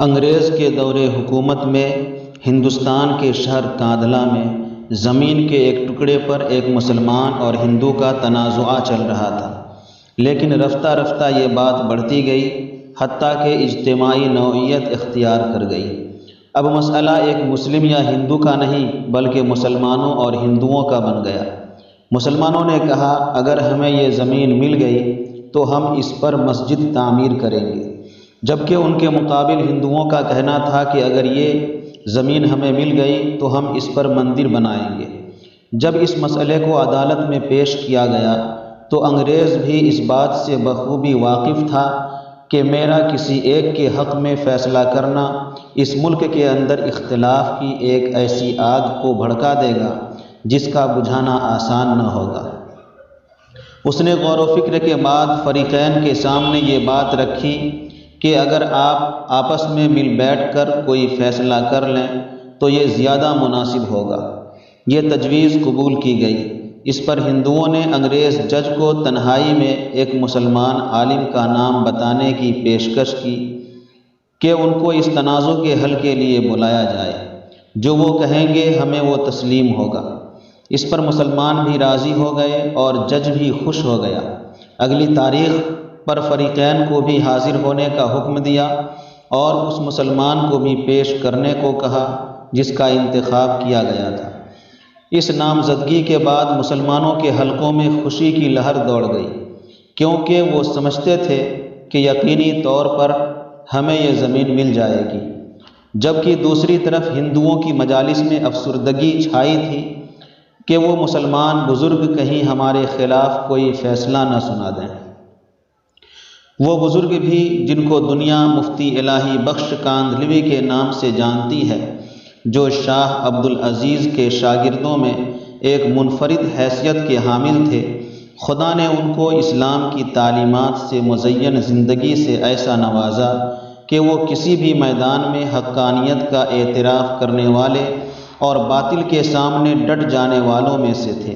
انگریز کے دور حکومت میں ہندوستان کے شہر کاندھلہ میں زمین کے ایک ٹکڑے پر ایک مسلمان اور ہندو کا تنازع چل رہا تھا، لیکن رفتہ رفتہ یہ بات بڑھتی گئی حتیٰ کہ اجتماعی نوعیت اختیار کر گئی۔ اب مسئلہ ایک مسلم یا ہندو کا نہیں بلکہ مسلمانوں اور ہندوؤں کا بن گیا۔ مسلمانوں نے کہا اگر ہمیں یہ زمین مل گئی تو ہم اس پر مسجد تعمیر کریں گے، جبکہ ان کے مقابل ہندوؤں کا کہنا تھا کہ اگر یہ زمین ہمیں مل گئی تو ہم اس پر مندر بنائیں گے۔ جب اس مسئلے کو عدالت میں پیش کیا گیا تو انگریز بھی اس بات سے بخوبی واقف تھا کہ میرا کسی ایک کے حق میں فیصلہ کرنا اس ملک کے اندر اختلاف کی ایک ایسی آگ کو بھڑکا دے گا جس کا بجھانا آسان نہ ہوگا۔ اس نے غور و فکر کے بعد فریقین کے سامنے یہ بات رکھی کہ اگر آپ آپس میں مل بیٹھ کر کوئی فیصلہ کر لیں تو یہ زیادہ مناسب ہوگا۔ یہ تجویز قبول کی گئی۔ اس پر ہندوؤں نے انگریز جج کو تنہائی میں ایک مسلمان عالم کا نام بتانے کی پیشکش کی کہ ان کو اس تنازع کے حل کے لیے بلایا جائے، جو وہ کہیں گے ہمیں وہ تسلیم ہوگا۔ اس پر مسلمان بھی راضی ہو گئے اور جج بھی خوش ہو گیا۔ اگلی تاریخ پر فریقین کو بھی حاضر ہونے کا حکم دیا اور اس مسلمان کو بھی پیش کرنے کو کہا جس کا انتخاب کیا گیا تھا۔ اس نامزدگی کے بعد مسلمانوں کے حلقوں میں خوشی کی لہر دوڑ گئی، کیونکہ وہ سمجھتے تھے کہ یقینی طور پر ہمیں یہ زمین مل جائے گی، جبکہ دوسری طرف ہندوؤں کی مجالس میں افسردگی چھائی تھی کہ وہ مسلمان بزرگ کہیں ہمارے خلاف کوئی فیصلہ نہ سنا دیں۔ وہ بزرگ بھی جن کو دنیا مفتی الہی بخش کاندھلوی کے نام سے جانتی ہے، جو شاہ عبدالعزیز کے شاگردوں میں ایک منفرد حیثیت کے حامل تھے، خدا نے ان کو اسلام کی تعلیمات سے مزین زندگی سے ایسا نوازا کہ وہ کسی بھی میدان میں حقانیت کا اعتراف کرنے والے اور باطل کے سامنے ڈٹ جانے والوں میں سے تھے۔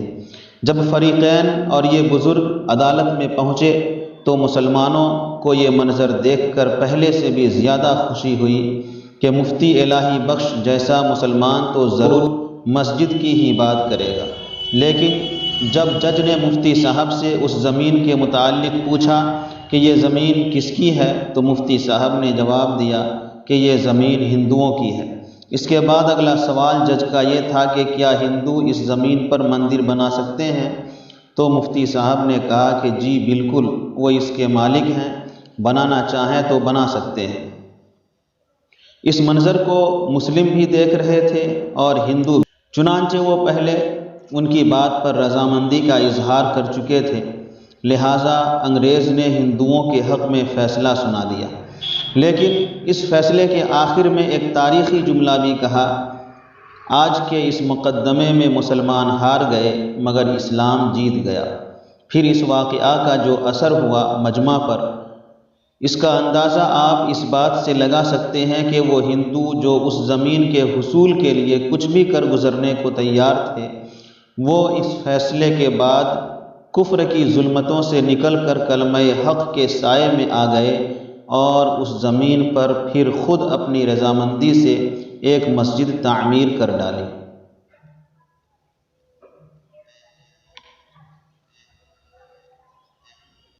جب فریقین اور یہ بزرگ عدالت میں پہنچے تو مسلمانوں کو یہ منظر دیکھ کر پہلے سے بھی زیادہ خوشی ہوئی کہ مفتی الہی بخش جیسا مسلمان تو ضرور مسجد کی ہی بات کرے گا۔ لیکن جب جج نے مفتی صاحب سے اس زمین کے متعلق پوچھا کہ یہ زمین کس کی ہے تو مفتی صاحب نے جواب دیا کہ یہ زمین ہندوؤں کی ہے۔ اس کے بعد اگلا سوال جج کا یہ تھا کہ کیا ہندو اس زمین پر مندر بنا سکتے ہیں؟ تو مفتی صاحب نے کہا کہ جی بالکل، وہ اس کے مالک ہیں، بنانا چاہیں تو بنا سکتے ہیں۔ اس منظر کو مسلم بھی دیکھ رہے تھے اور ہندو بھی، چنانچہ وہ پہلے ان کی بات پر رضامندی کا اظہار کر چکے تھے، لہٰذا انگریز نے ہندوؤں کے حق میں فیصلہ سنا دیا۔ لیکن اس فیصلے کے آخر میں ایک تاریخی جملہ بھی کہا، آج کے اس مقدمے میں مسلمان ہار گئے مگر اسلام جیت گیا۔ پھر اس واقعہ کا جو اثر ہوا مجمع پر، اس کا اندازہ آپ اس بات سے لگا سکتے ہیں کہ وہ ہندو جو اس زمین کے حصول کے لیے کچھ بھی کر گزرنے کو تیار تھے، وہ اس فیصلے کے بعد کفر کی ظلمتوں سے نکل کر کلمہ حق کے سائے میں آ گئے اور اس زمین پر پھر خود اپنی رضامندی سے ایک مسجد تعمیر کر ڈالی۔